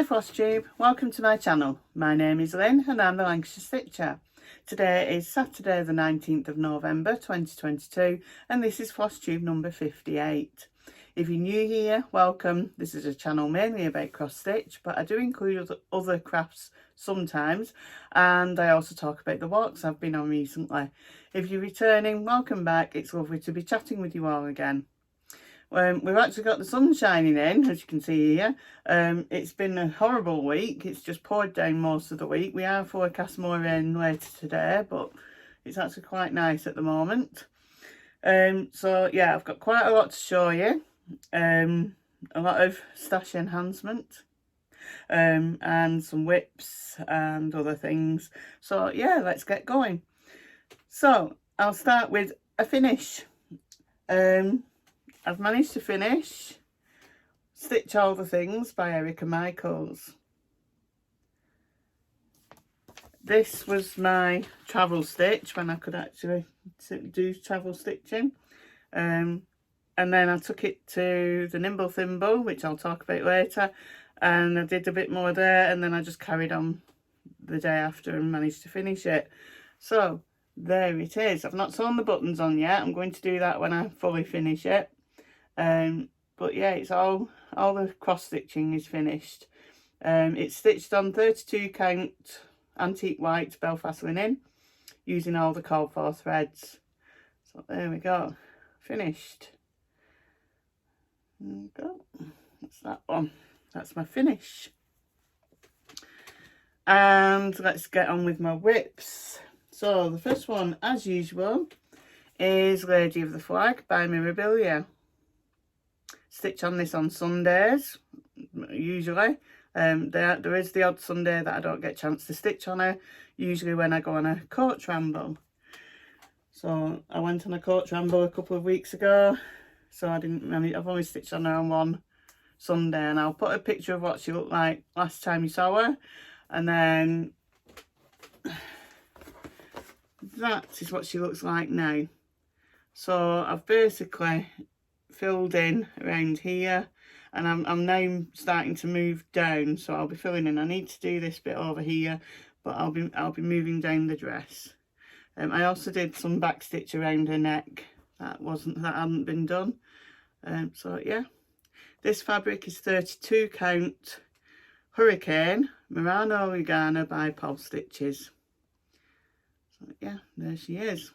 Hi FLOSSTUBE, welcome to my channel. My name is Lynn and I'm the Lancashire Stitcher. Today is Saturday the 19th of November 2022 and this is FLOSSTUBE number 58. If you're new here, welcome. This is a channel mainly about cross stitch, but I do include other crafts sometimes, and I also talk about the walks I've been on recently. If you're returning, welcome back. It's lovely to be chatting with you all again. We've actually got the sun shining in, as you can see here. It's been a horrible week. It's just poured down most of the week. We are forecast more rain later today, but it's actually quite nice at the moment. So yeah, I've got quite a lot to show you. A lot of stash enhancement, and some whips and other things. So yeah, let's get going. So I'll start with a finish. I've managed to finish Stitch All the Things by Erica Michaels. This was my travel stitch when I could actually do travel stitching. And then I took it to the Nimble Thimble, which I'll talk about later. And I did a bit more there, and then I just carried on the day after and managed to finish it. So there it is. I've not sewn the buttons on yet. I'm going to do that when I fully finish it. But yeah, it's all the cross stitching is finished. It's stitched on 32 count antique white Belfast linen using all the called for threads. So there we go, finished. There we go. That's that one. That's my finish. And let's get on with my whips. So the first one, as usual, is Lady of the Flag by Mirabilia. Stitch on this on Sundays, usually. There is the odd Sunday that I don't get a chance to stitch on her, usually when I go on a coach ramble. So I went on a coach ramble a couple of weeks ago, so I've only stitched on her on one Sunday, and I'll put a picture of what she looked like last time you saw her, and then that is what she looks like now. So I've basically filled in around here, and I'm now starting to move down, so I'll be filling in. I need to do this bit over here, but I'll be moving down the dress. I also did some back stitch around her neck that hadn't been done. So yeah, this fabric is 32 count Hurricane Merino Regana by Pole Stitches. So yeah, there she is.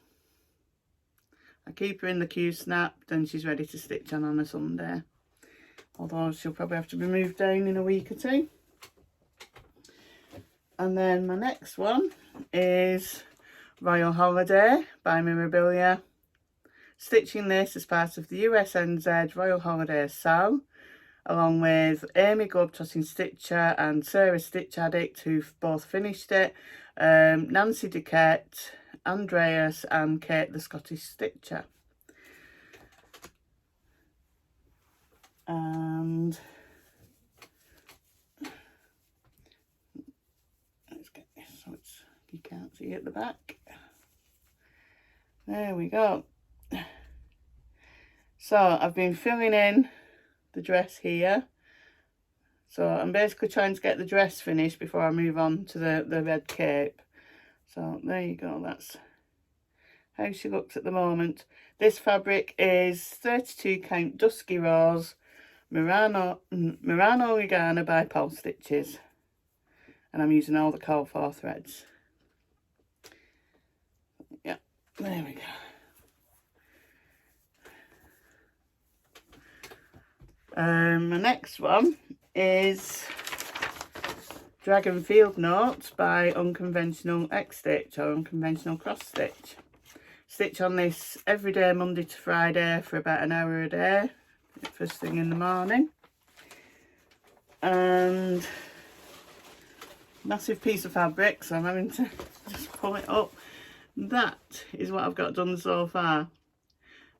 I keep her in the queue snapped and she's ready to stitch on a Sunday. Although she'll probably have to be moved down in a week or two. And then my next one is Royal Holiday by Mirabilia. Stitching this as part of the USNZ Royal Holiday SAL, along with Amy Globetrotting Stitcher and Sarah Stitch Addict, who've both finished it, Nancy Duquette, Andreas and Kate the Scottish Stitcher. And let's get this so you can't see at the back. There we go. So I've been filling in the dress here. So I'm basically trying to get the dress finished before I move on to the red cape. So there you go, that's how she looks at the moment. This fabric is 32 count Dusky Rose Merino Regana by Pole Stitches, and I'm using all the called for threads. Yeah, there we go. My next one is Dragon Field Notes by UnconventionalXStitch or Unconventional Cross Stitch. Stitch on this every day, Monday to Friday, for about an hour a day, first thing in the morning. And massive piece of fabric, so I'm having to just pull it up. That is what I've got done so far.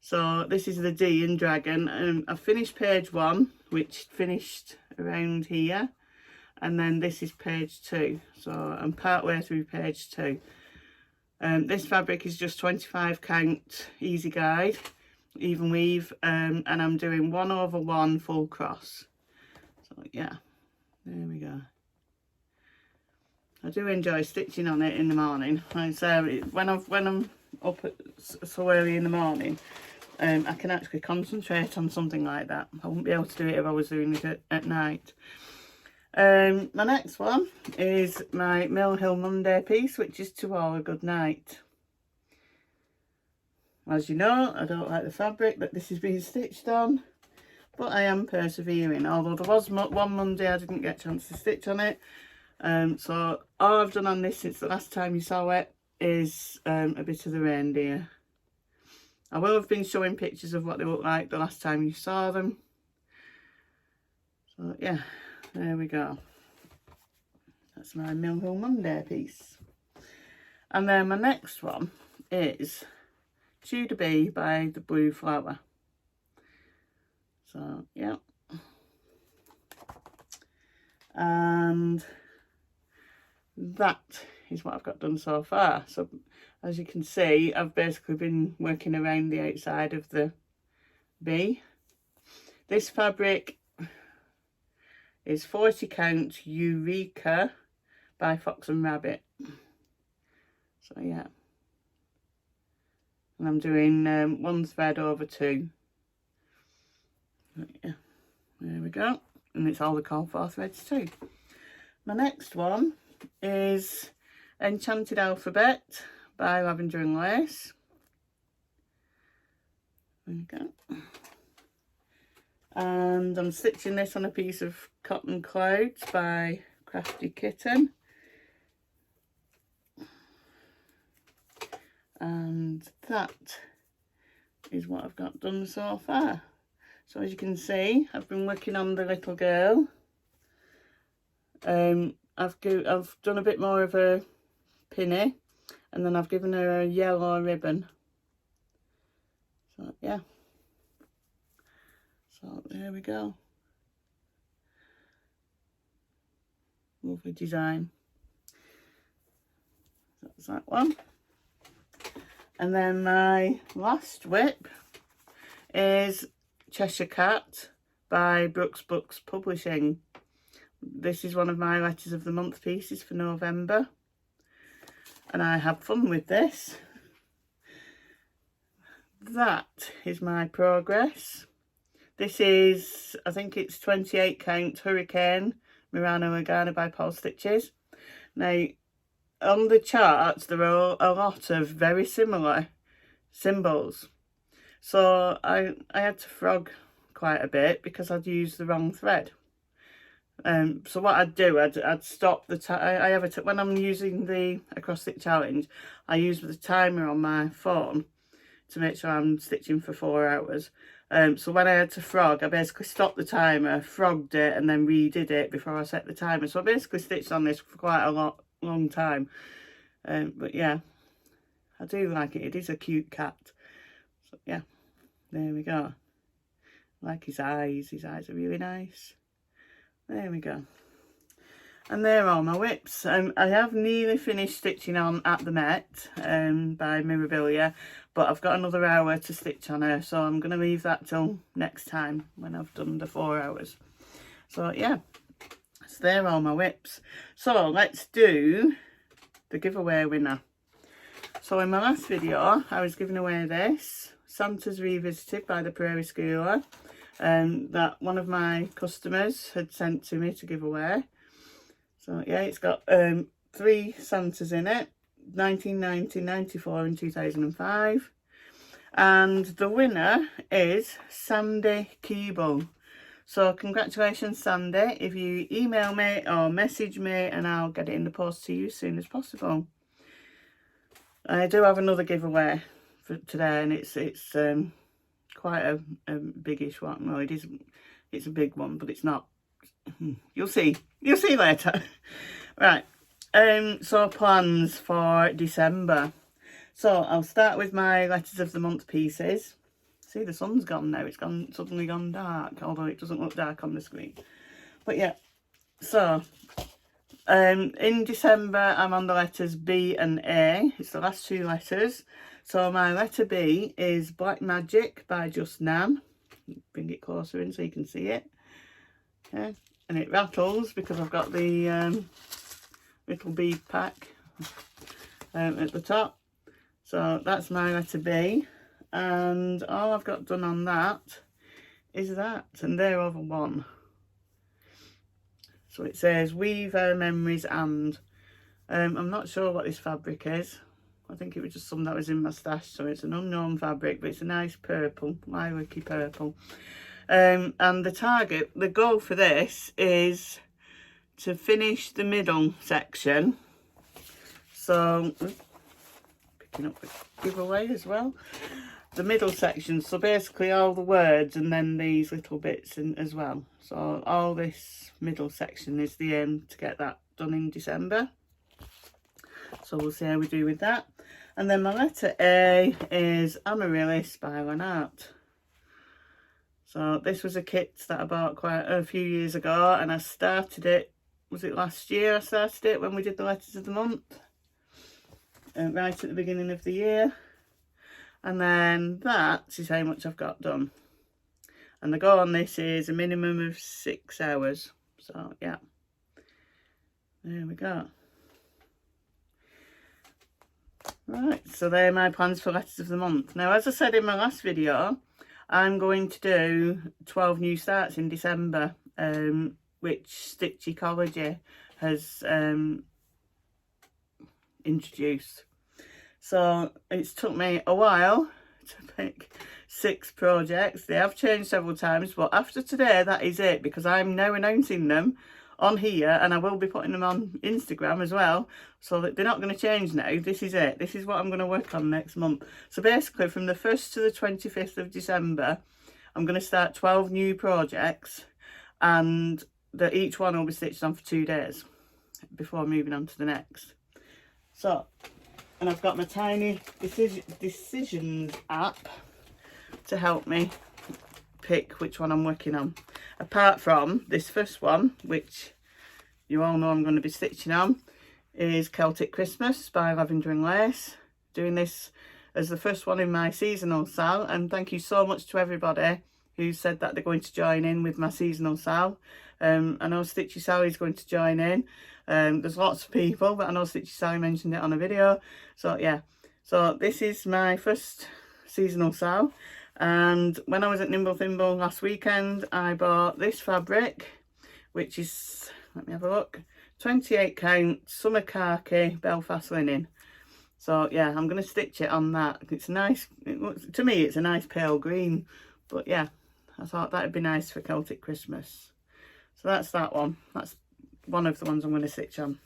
So this is the D in Dragon. I've finished page 1, which finished around here, and then this is page 2, so I'm part way through page 2. This fabric is just 25 count easy guide, even weave, and I'm doing 1/1 full cross. So yeah, There we go. I do enjoy stitching on it in the morning. Like I say, when I'm up so early in the morning, I can actually concentrate on something like that. I wouldn't be able to do it if I was doing it at night. My next one is my Mill Hill Monday piece, which is To All a Good Night. As you know, I don't like the fabric that this is being stitched on, but I am persevering. Although there was one Monday I didn't get a chance to stitch on it. So all I've done on this since the last time you saw it is a bit of the reindeer. I will have been showing pictures of what they look like the last time you saw them. So yeah, there we go. That's my Mill Hill Monday piece. And then my next one is Tudor Bee by the Blue Flower. So yeah. And that is what I've got done so far. So as you can see, I've basically been working around the outside of the bee. This fabric is 40 count Eureka by Fox and Rabbit. So yeah, and I'm doing one thread over two. Yeah, there we go, and it's all the call for threads too. My next one is Enchanted Alphabet by Lavender and Lace. There we go. And I'm stitching this on a piece of Cotton Clouds by Crafty Kitten. And that is what I've got done so far. So as you can see, I've been working on the little girl. I've done a bit more of a pinny, and then I've given her a yellow ribbon. So yeah, so there we go. Lovely design. That's that one. And then my last whip is Cheshire Cat by Brooke's Books Publishing. This is one of my letters of the month pieces for November, and I had fun with this. That is my progress. This is, I think it's 28 count Hurricane Murano Lagana by Paul Stitches. Now on the charts there are a lot of very similar symbols, so I had to frog quite a bit because I'd used the wrong thread. So what I'd do, I'd stop the time. When I'm using the across stitch challenge, I use the timer on my phone to make sure I'm stitching for 4 hours. So when I had to frog, I basically stopped the timer, frogged it, and then redid it before I set the timer. So I basically stitched on this for quite a long time. But yeah, I do like it. It is a cute cat. So yeah, there we go. I like his eyes. His eyes are really nice. There we go. And there are all my whips. I have nearly finished stitching on At the Met by Mirabilia, but I've got another hour to stitch on her, so I'm going to leave that till next time when I've done the 4 hours. So yeah, so there are all my whips. So let's do the giveaway winner. So in my last video, I was giving away this Santa's Revisited by the Prairie Schooler. That one of my customers had sent to me to give away. So yeah, it's got 3 Santas in it, 1990, 94 and 2005. And the winner is Sandy Keeble. So congratulations, Sandy. If you email me or message me, and I'll get it in the post to you as soon as possible. I do have another giveaway for today, and it's quite a biggish one. Well, it's a big one, but it's not. You'll see later. Right, so plans for December. So I'll start with my letters of the month pieces. See, the sun's gone now. It's suddenly gone dark, although it doesn't look dark on the screen. But yeah, so in December I'm on the letters B and A. It's the last 2 letters. So my letter B is Black Magic by Just Nan. Bring it closer in so you can see it. Okay. and it rattles because I've got the little bead pack at the top. So that's my letter B, and all I've got done on that is that, and they're over 1. So it says weave our memories, and I'm not sure what this fabric is. I think it was just something that was in my stash, so it's an unknown fabric, but it's a nice purple, lilac-y purple. And the goal for this is to finish the middle section. So, picking up the giveaway as well. The middle section, so basically all the words and then these little bits in as well. So all this middle section is the aim to get that done in December. So we'll see how we do with that. And then my letter A is Amaryllis by Lynart. So this was a kit that I bought quite a few years ago, and I started it, was it last year I started it when we did the letters of the month? Right at the beginning of the year. And then that is how much I've got done. And the goal on this is a minimum of 6 hours. So yeah, there we go. Right, so they're my plans for letters of the month. Now, as I said in my last video, I'm going to do 12 new starts in December, which Stitchecology has introduced. So it's took me a while to pick 6 projects. They have changed several times, but after today, that is it, because I'm now announcing them on here, and I will be putting them on Instagram as well, so that they're not going to change now. This is it. This is what I'm going to work on next month. So basically, from the 1st to the 25th of December, I'm going to start 12 new projects, and each one will be stitched on for 2 days before moving on to the next. So, and I've got my tiny decisions app to help me pick which one I'm working on. Apart from this first one, which you all know I'm going to be stitching on, is Celtic Christmas by Lavender and Lace. Doing this as the first one in my seasonal sal, and thank you so much to everybody who said that they're going to join in with my seasonal sal. I know Stitchy Sally is going to join in. There's lots of people, but I know Stitchy Sally mentioned it on a video. So yeah, so this is my first seasonal sal. And when I was at Nimble Thimble last weekend, I bought this fabric, which is, let me have a look, 28 count summer khaki Belfast linen. So yeah, I'm going to stitch it on that. It's nice, to me it's a nice pale green, but yeah, I thought that'd be nice for Celtic Christmas. So that's that one. That's one of the ones I'm going to stitch on.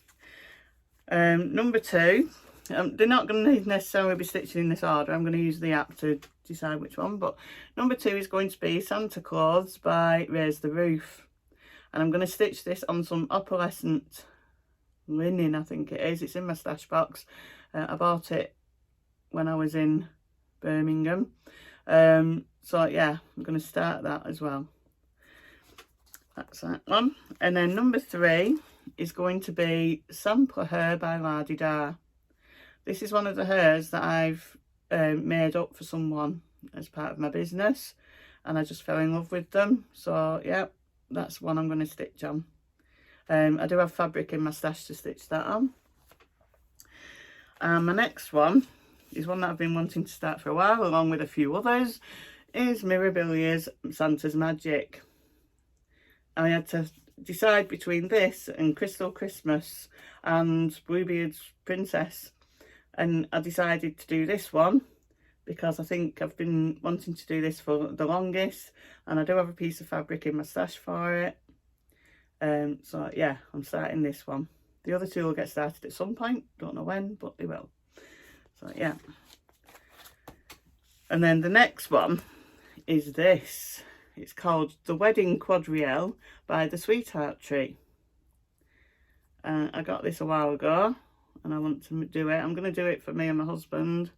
Number 2, they're not going to necessarily be stitching in this order. I'm going to use the app to decide which one, but number 2 is going to be Santa Claus by Raise the Roof, and I'm going to stitch this on some opalescent linen, I think it is. It's in my stash box. I bought it when I was in Birmingham, so yeah, I'm going to start that as well. That's that one. And then number 3 is going to be Sampler Hair by La Di Da. This is one of the hairs that I've made up for someone as part of my business, and I just fell in love with them. So yeah, that's one I'm going to stitch on. I do have fabric in my stash to stitch that on. And my next one is one that I've been wanting to start for a while, along with a few others, is Mirabilia's Santa's Magic. I had to decide between this and Crystal Christmas and Bluebeard's Princess, and I decided to do this one because I think I've been wanting to do this for the longest, and I do have a piece of fabric in my stash for it. So yeah, I'm starting this one. The other 2 will get started at some point, don't know when, but they will. So yeah. And then the next one is this. It's called The Wedding Quadrille by the Sweetheart Tree. I got this a while ago, and I want to do it. I'm going to do it for me and my husband.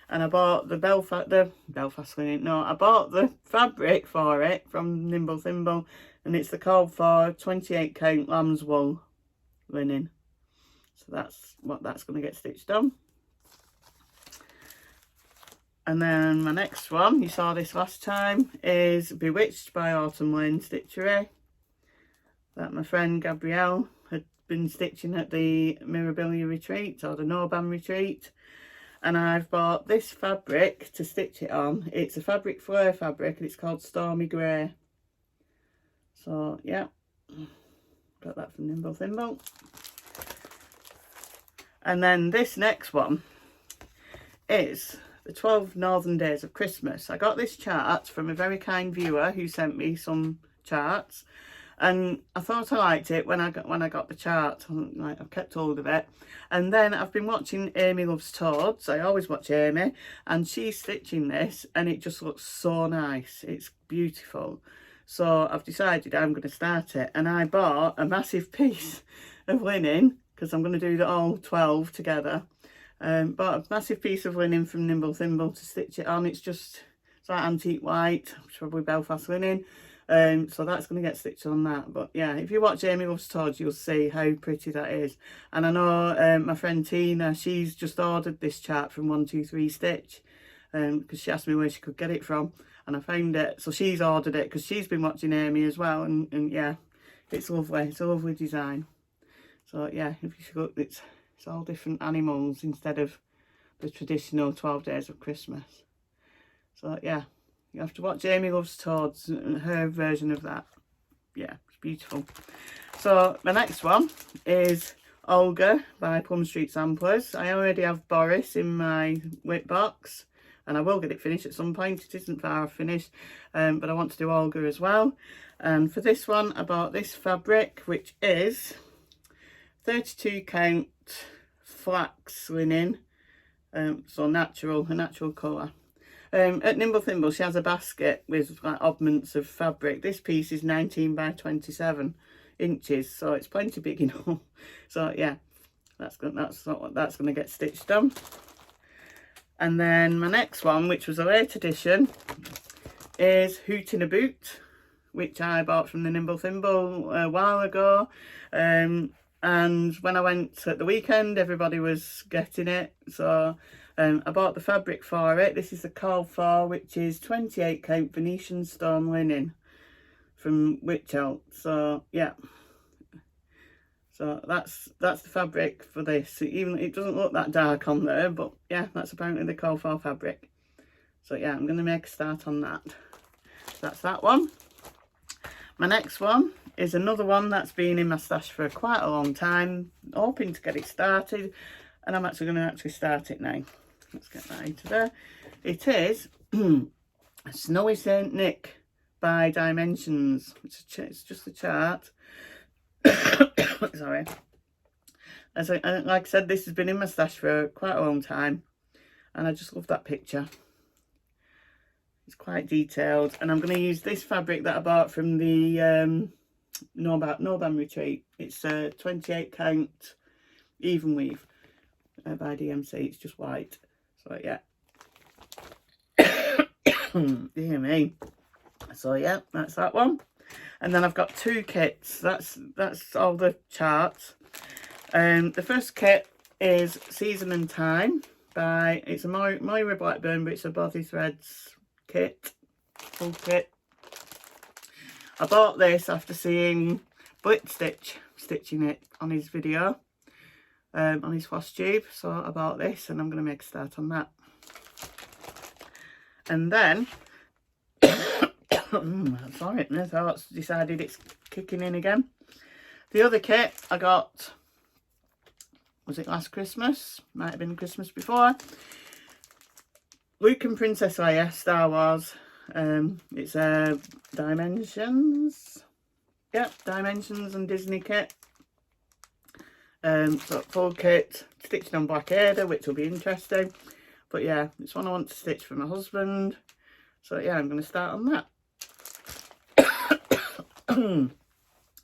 And I bought the Belfast linen. No, I bought the fabric for it from Nimble Thimble, and it's the called for 28 count lamb's wool linen. So that's what that's going to get stitched on. And then my next one, you saw this last time, is Bewitched by Autumn Lane Stitchery. that my friend Gabrielle had been stitching at the Mirabilia retreat, or the Norban retreat. And I've bought this fabric to stitch it on. It's a fabric flare fabric and it's called Stormy Grey. So yeah, got that from Nimble Thimble. And then this next one is the 12 Northern Days of Christmas. I got this chart from a very kind viewer who sent me some charts, and I thought I liked it when I got the chart. I've kept hold of it, and then I've been watching Amy Loves Toads. I always watch Amy, and she's stitching this and it just looks so nice. It's beautiful. So I've decided I'm going to start it, and I bought a massive piece of linen because I'm going to do the all 12 together. Bought a massive piece of linen from Nimble Thimble to stitch it on. It's like antique white, it's probably Belfast linen. So that's going to get stitched on that. But yeah, if you watch Amy Loves Toads, you'll see how pretty that is. And I know my friend Tina, she's just ordered this chart from 123 Stitch, because she asked me where she could get it from, and I found it. So she's ordered it because she's been watching Amy as well, and yeah, it's lovely. It's a lovely design. So yeah, if you look, it's all different animals instead of the traditional 12 Days of Christmas. So yeah, you have to watch Amy Loves Toads and her version of that. Yeah, it's beautiful. So my next one is Olga by Plum Street Samplers. I already have Boris in my whip box, and I will get it finished at some point. It isn't far finished, but I want to do Olga as well. And for this one, I bought this fabric, which is 32 count flax linen, so a natural colour. At Nimble Thimble, she has a basket with like oddments of fabric. This piece is 19 by 27 inches, so it's plenty big enough. So yeah, that's going to get stitched on. And then my next one, which was a late edition, is Hoot in a Boot, which I bought from the Nimble Thimble a while ago. And when I went at the weekend, everybody was getting it, so I bought the fabric for it. This is the call for, which is 28 count Venetian stone linen from Witchelt. So yeah, so that's the fabric for this. Even it doesn't look that dark on there, but yeah, that's apparently the call for fabric. So yeah, I'm going to make a start on that. That's that one. My next one is another one that's been in my stash for quite a long time, hoping to get it started, and I'm actually going to start it now. Let's get that into there. It is Snowy Saint Nick by Dimensions. It's just a chart. Sorry. Like I said, this has been in my stash for quite a long time, and I just love that picture. It's quite detailed, and I'm going to use this fabric that I bought from the Norban retreat. It's a 28 count even weave by DMC. It's just white. So yeah. Dear me. So yeah, that's that one. And then I've got two kits. That's all the charts. The first kit is Season and Time by, it's a Moira Blackburn, but it's a Bothy Threads kit, full kit. I bought this after seeing Blitzstitch stitching it on his video, on his Flosstube. So I bought this, and I'm going to make a start on that. And then, sorry, my thoughts decided it's kicking in again. The other kit I got, was it last Christmas? Might have been Christmas before. Luke and Princess Leia, Star Wars. It's a Dimensions. Yep, Dimensions and Disney kit. So full kit, stitching on Black Ada, which will be interesting. But yeah, it's one I want to stitch for my husband. So yeah, I'm going to start on that.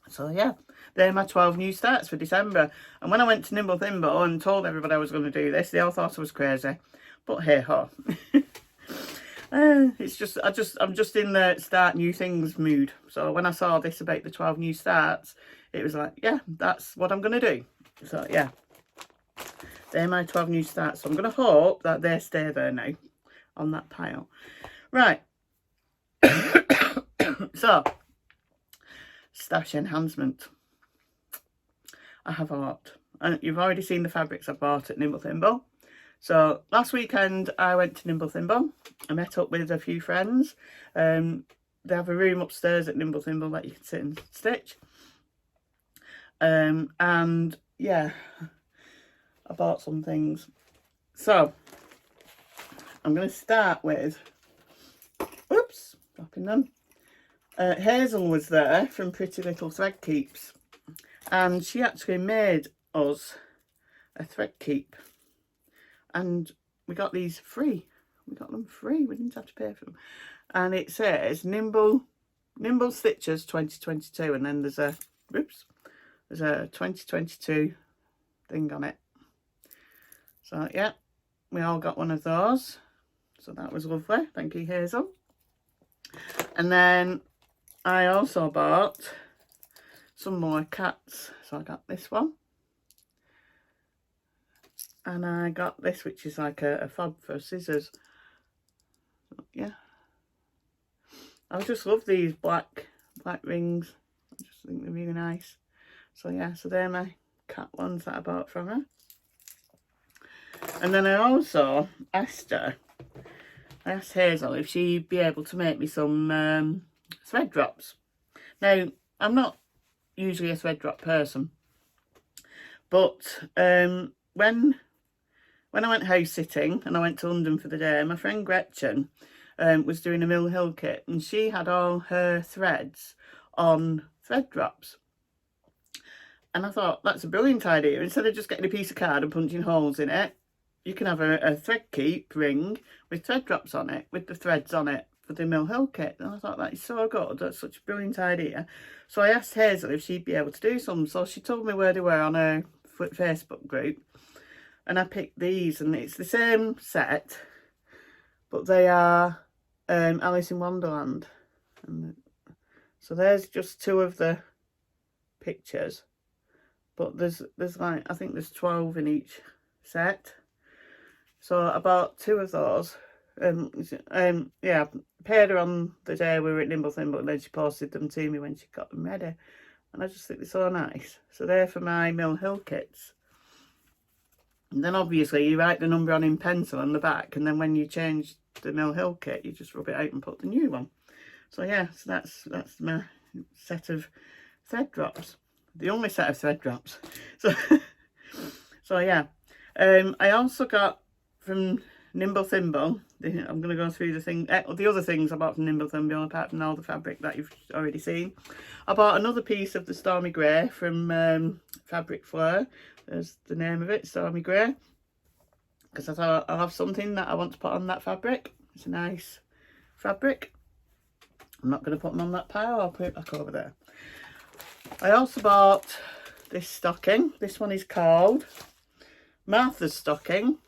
So yeah, they're my 12 new starts for December. And when I went to Nimble Thimble and told everybody I was going to do this, they all thought I was crazy. But hey ho. It's just, I'm just in the start new things mood. So when I saw this about the 12 new starts, it was like, yeah, that's what I'm going to do. So yeah, they're my 12 new starts. So I'm going to hope that they stay there now on that pile. Right. So stash enhancement. I have a lot, and you've already seen the fabrics I bought at Nimble Thimble. So last weekend I went to Nimble Thimble. I met up with a few friends. They have a room upstairs at Nimble Thimble that you can sit and stitch. And yeah, I bought some things. So I'm going to start with, oops, dropping them. Hazel was there from Pretty Little Thread Keeps, and she actually made us a thread keep, and we got these free. We got them free. We didn't have to pay for them. And it says Nimble Stitchers 2022, and then there's a 2022 thing on it. So yeah, we all got one of those. So that was lovely. Thank you, Hazel. And then I also bought some more cats. So I got this one. And I got this, which is like a fob for scissors. So, yeah. I just love these black rings. I just think they're really nice. So yeah, so they're my cat ones that I bought from her. And then I also asked Hazel if she'd be able to make me some thread drops. Now, I'm not usually a thread drop person, but when I went house sitting and I went to London for the day, my friend Gretchen was doing a Mill Hill kit, and she had all her threads on thread drops. And I thought, that's a brilliant idea. Instead of just getting a piece of card and punching holes in it, you can have a thread keep ring with thread drops on it, with the threads on it for the Mill Hill kit. And I thought, that is so good. That's such a brilliant idea. So I asked Hazel if she'd be able to do some. So she told me where they were on her Facebook group. And I picked these, and it's the same set, but they are Alice in Wonderland. And so there's just two of the pictures, but there's like, I think there's 12 in each set. So I bought two of those. Yeah, paid her on the day we were at Nimble Thimble, and then she posted them to me when she got them ready. And I just think they're so nice. So they're for my Mill Hill kits. And then obviously you write the number on in pencil on the back, and then when you change the Mill Hill kit, you just rub it out and put the new one. So yeah, so that's my set of thread drops. The only set of thread drops. So yeah. I also got from Nimble Thimble, I'm going to go through the other things I bought from Nimble Thimble, apart from all the fabric that you've already seen. I bought another piece of the Stormy Grey from Fabric Fleur. There's the name of it, Stormy Grey, because I thought I'll have something that I want to put on that fabric. It's a nice fabric. I'm not going to put them on that pile, I'll put it back over there. I also bought this stocking. This one is called Martha's Stocking.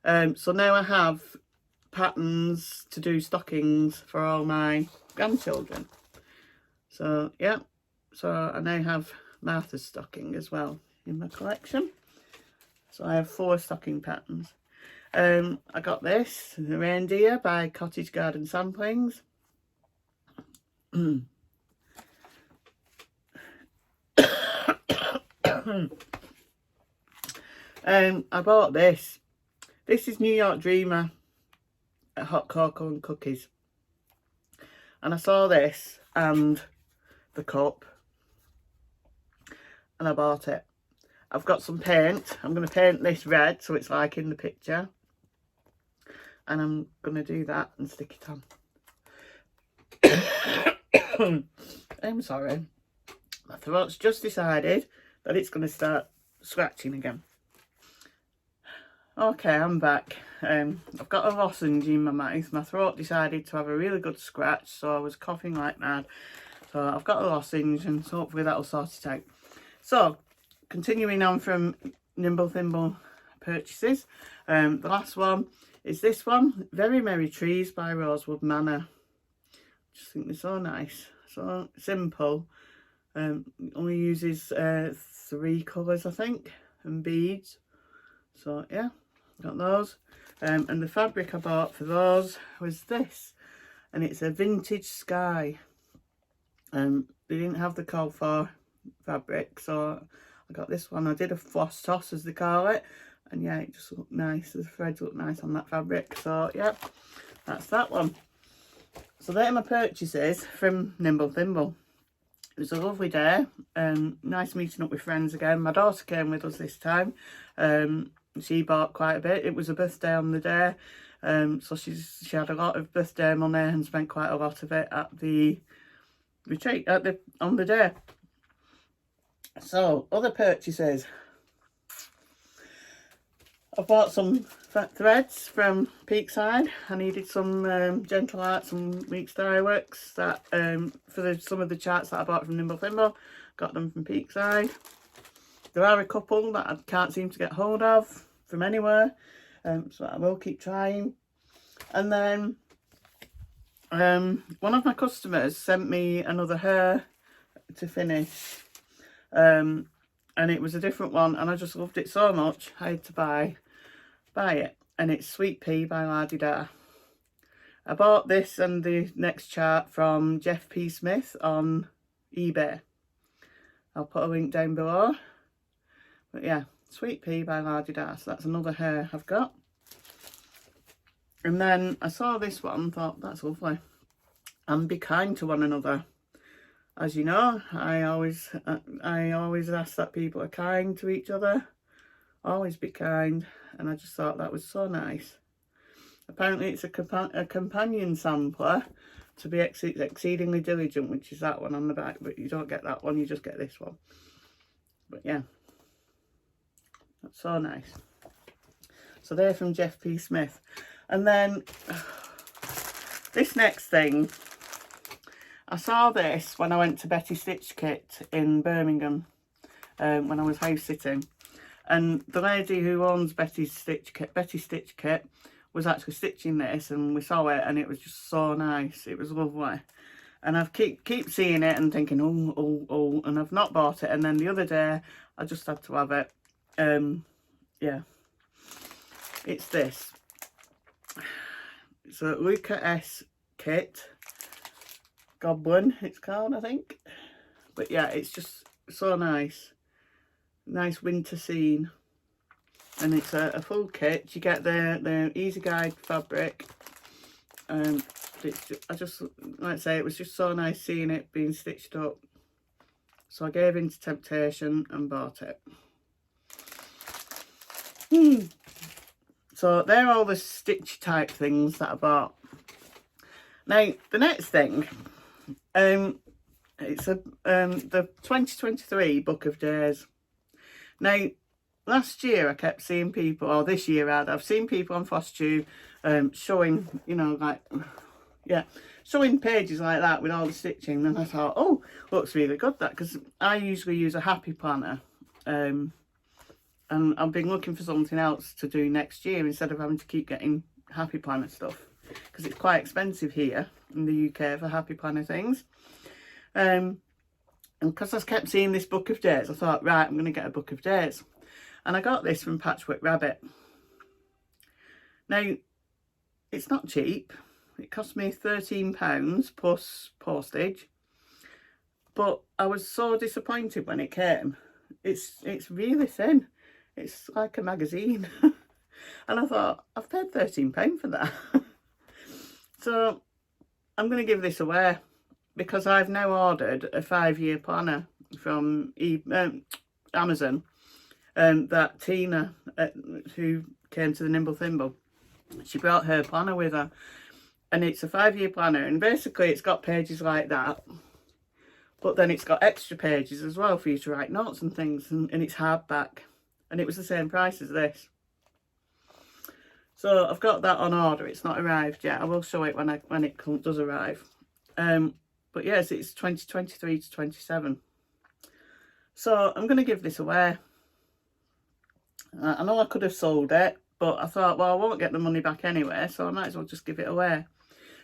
So now I have patterns to do stockings for all my grandchildren. So yeah, so I now have Martha's stocking as well in my collection. So I have 4 stocking patterns. I got this, the Reindeer by Cottage Garden Samplings. I bought this. This is New York Dreamer Hot Cocoa and Cookies. And I saw this and the cup, and I bought it. I've got some paint. I'm going to paint this red so it's like in the picture. And I'm going to do that and stick it on. I'm sorry. My throat's just decided that it's going to start scratching again. Okay, I'm back. I've got a lozenge in my mouth. My throat decided to have a really good scratch, so I was coughing like mad. So I've got a lozenge, and so hopefully that'll sort it out. So, continuing on from Nimble Thimble purchases, the last one is this one, Very Merry Trees by Rosewood Manor. Just think they're so nice, so simple. Only uses 3 colours, I think, and beads. So yeah, got those. And the fabric I bought for those was this, and it's a Vintage Sky. They didn't have the call for fabric, so I got this one. I did a floss toss, as they call it, and yeah, it just looked nice. The threads look nice on that fabric, so yeah, that's that one. So there are my purchases from Nimble Thimble. It was a lovely day, nice meeting up with friends again. My daughter came with us this time. She bought quite a bit. It was a birthday on the day, so she had a lot of birthday money and spent quite a lot of it at the retreat on the day. So other purchases, I bought some threads from Peakside. I needed some Gentle Arts and Weeks Dye Works that for some of the charts that I bought from Nimble Thimble. Got them from Peakside. There are a couple that I can't seem to get hold of from anywhere, so I will keep trying. And then one of my customers sent me another hair to finish, and it was a different one, and I just loved it so much I had to buy it. And it's Sweet Pea by Lavender. I bought this and the next chart from Jeff P. Smith on eBay. I'll put a link down below. But yeah, Sweet Pea by Lavender. So that's another hair I've got. And then I saw this one and thought, that's lovely. And be kind to one another. As you know, I always ask that people are kind to each other. Always be kind. And I just thought that was so nice. Apparently it's a companion sampler to be exceedingly diligent, which is that one on the back, but you don't get that one, you just get this one. But yeah, that's so nice. So they're from Jeff P. Smith. And then this next thing, I saw this when I went to Betty Stitch Kit in Birmingham, when I was house sitting. And the lady who owns Betty Stitch Kit was actually stitching this, and we saw it, and it was just so nice. It was lovely. And I've keep seeing it and thinking, oh, and I've not bought it. And then the other day, I just had to have it. Yeah. It's this. It's a Luca S kit. Goblin, it's called, I think. But yeah, it's just so nice. Nice winter scene, and it's a full kit. You get the Easy Guide fabric. I just, like I say, it was just so nice seeing it being stitched up, so I gave in to temptation and bought it. So they're all the stitch type things that I bought. Now the next thing, it's the 2023 Book of Days. Now, last year I kept seeing people, or this year rather, I've seen people on Flosstube showing, you know, like, yeah, showing pages like that with all the stitching. And I thought, oh, looks really good that, because I usually use a happy planner. And I've been looking for something else to do next year instead of having to keep getting happy planner stuff, because it's quite expensive here in the UK for happy planner things. And because I kept seeing this Book of Days, I thought, right, I'm going to get a Book of Days. And I got this from Patchwork Rabbit. Now, it's not cheap. It cost me £13 plus postage. But I was so disappointed when it came. It's really thin. It's like a magazine. And I thought, I've paid £13 for that. So I'm going to give this away, because I've now ordered a 5-year planner from Amazon, that Tina, who came to the Nimble Thimble, she brought her planner with her, and it's a 5-year planner, and basically it's got pages like that, but then it's got extra pages as well for you to write notes and things, and it's hardback, and it was the same price as this. So I've got that on order. It's not arrived yet. I will show it when it does arrive. But yes, it's 2023 to 27. So I'm going to give this away. I know I could have sold it, but I thought, well, I won't get the money back anyway, so I might as well just give it away.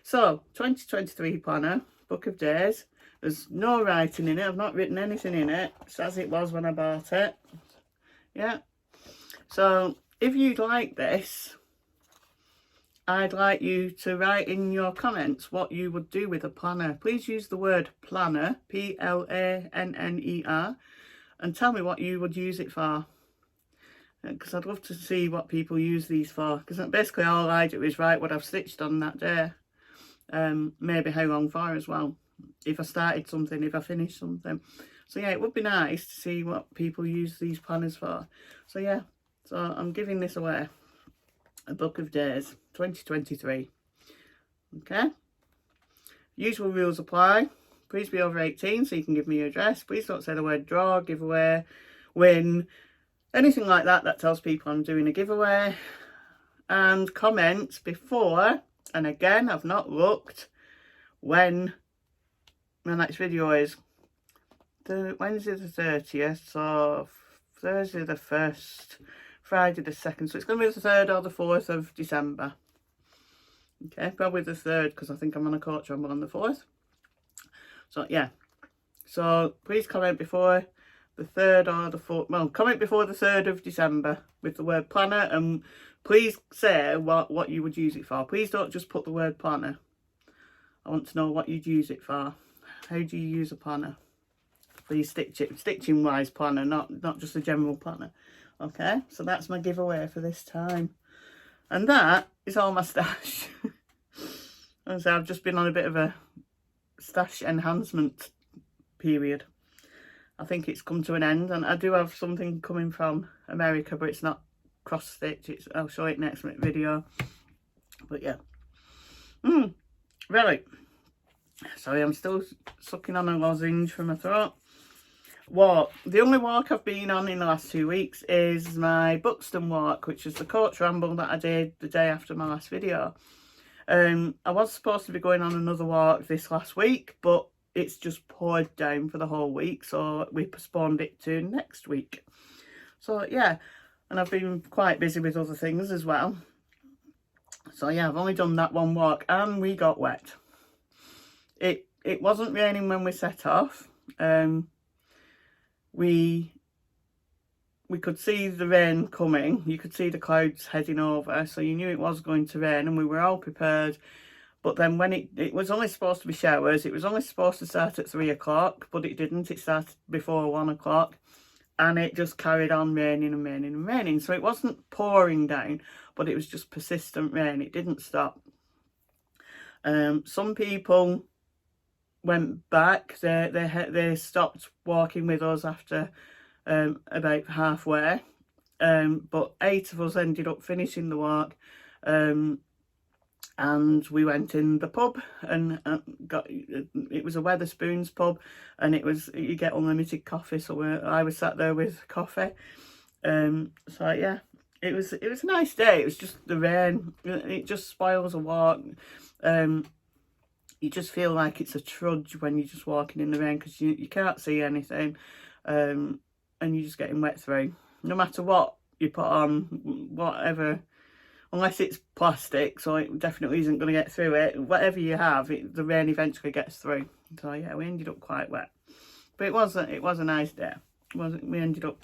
So 2023 planner, Book of Days. There's no writing in it. I've not written anything in it. It's as it was when I bought it. Yeah. So if you'd like this, I'd like you to write in your comments what you would do with a planner. Please use the word planner, P-L-A-N-N-E-R, and tell me what you would use it for. Because I'd love to see what people use these for. Because basically all I do is write what I've stitched on that day. Maybe how long for as well. If I started something, if I finished something. So yeah, it would be nice to see what people use these planners for. So yeah, so I'm giving this away. A book of days, 2023. Okay. Usual rules apply. Please be over 18 so you can give me your address. Please don't say the word draw, giveaway, win, anything like that that tells people I'm doing a giveaway. And comment before, and again, I've not looked when my next video is. Wednesday the 30th, so Thursday the 1st, Friday the 2nd, so it's going to be the 3rd or the 4th of December. Okay, probably the 3rd because I think I'm on a coach ramble on the 4th. So yeah, so please comment before the 3rd or the 4th, well, comment before the 3rd of December with the word planner, and please say what you would use it for. Please don't just put the word planner. I want to know what you'd use it for. How do you use a planner? Please stitch it, stitching wise planner, not just a general planner. Okay, so that's my giveaway for this time. And that is all my stash. And so I've just been on a bit of a stash enhancement period. I think it's come to an end, and I do have something coming from America, but it's not cross stitch. I'll show it next video. But yeah. Really. Sorry, I'm still sucking on a lozenge from my throat. Walk. The only walk I've been on in the last 2 weeks is my Buxton walk, which is the coach ramble that I did the day after my last video. I was supposed to be going on another walk this last week, but it's just poured down for the whole week, so we postponed it to next week. So yeah, and I've been quite busy with other things as well. So yeah, I've only done that one walk, and we got wet. It wasn't raining when we set off. We could see the rain coming. You could see the clouds heading over, so you knew it was going to rain, and we were all prepared. But then when it was only supposed to be showers, it was only supposed to start at 3 o'clock, but it didn't. It started before 1 o'clock, and it just carried on raining and raining and raining. So it wasn't pouring down, but it was just persistent rain. It didn't stop. Some people went back. They stopped walking with us after about halfway, but 8 of us ended up finishing the walk, and we went in the pub and it was a Wetherspoons pub, and you get unlimited coffee, so I was sat there with coffee. So yeah, it was a nice day. It was just the rain, it just spoils a walk. You just feel like it's a trudge when you're just walking in the rain, because you can't see anything, and you're just getting wet through. No matter what you put on, whatever, unless it's plastic, so it definitely isn't going to get through it. Whatever you have, the rain eventually gets through. So yeah, we ended up quite wet, but it was a nice day. We ended up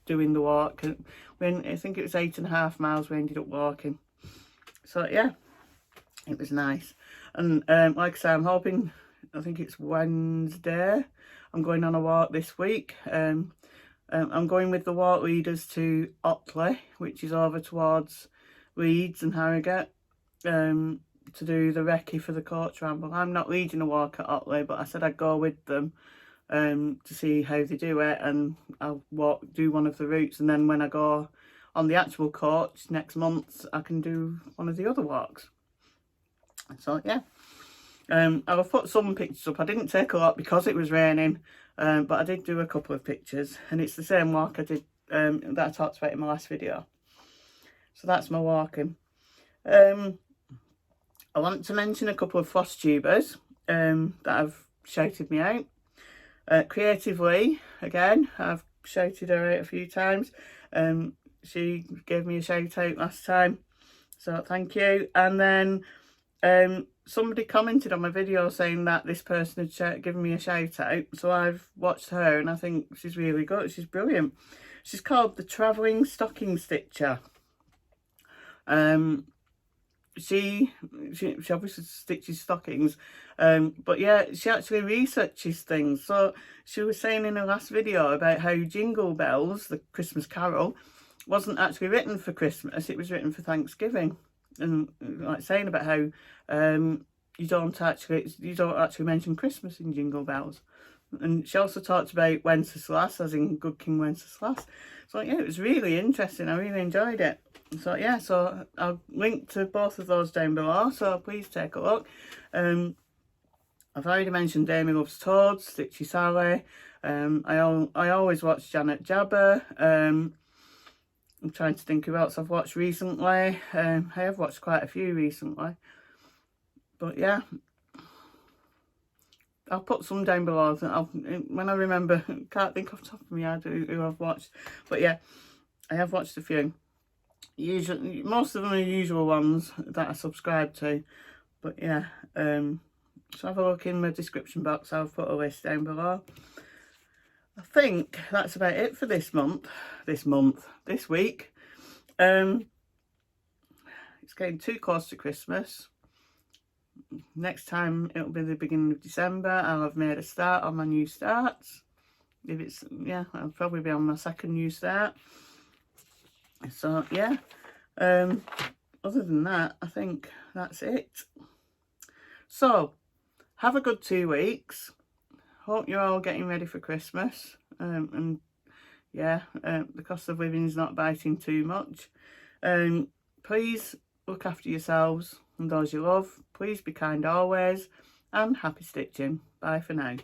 doing the walk. I think it was 8.5 miles we ended up walking. So yeah, it was nice. And like I say, I'm hoping, I think it's Wednesday, I'm going on a walk this week. I'm going with the walk leaders to Otley, which is over towards Leeds and Harrogate, to do the recce for the coach ramble. I'm not leading a walk at Otley, but I said I'd go with them to see how they do it, and I'll do one of the routes, and then when I go on the actual coach next month, I can do one of the other walks. So yeah, I've put some pictures up. I didn't take a lot because it was raining, but I did do a couple of pictures, and it's the same walk I did that I talked about in my last video. So that's my walking. I want to mention a couple of FLOSSTUBERS that have shouted me out. Creatively, again, I've shouted her out a few times. She gave me a shout out last time, so thank you. And then somebody commented on my video saying that this person had given me a shout out, so I've watched her and I think she's really good. She's brilliant. She's called the Travelling Stocking Stitcher. she obviously stitches stockings, but yeah, she actually researches things. So she was saying in her last video about how Jingle Bells, the Christmas carol, wasn't actually written for Christmas, it was written for Thanksgiving. And like saying about how you don't actually mention Christmas in Jingle Bells. And she also talked about Wenceslas, as in Good King Wenceslas. So yeah, it was really interesting. I really enjoyed it. So yeah, so I'll link to both of those down below, so please take a look. I've already mentioned Amy Loves Toads, Stitchy Sally. I always watch Janet Jabber. I'm trying to think who else I've watched recently. I have watched quite a few recently. But yeah, I'll put some down below. When I remember, can't think off the top of my head who I've watched. But yeah, I have watched a few. Usually, most of them are usual ones that I subscribe to. But yeah, so have a look in the description box. I'll put a list down below. I think that's about it for this week. It's getting too close to Christmas. Next time it'll be the beginning of December. I'll have made a start on my new starts. If it's, yeah, I'll probably be on my second new start. So yeah, other than that, I think that's it. So have a good 2 weeks. Hope you're all getting ready for Christmas. And yeah, the cost of living is not biting too much. Please look after yourselves and those you love. Please be kind always, and happy stitching. Bye for now.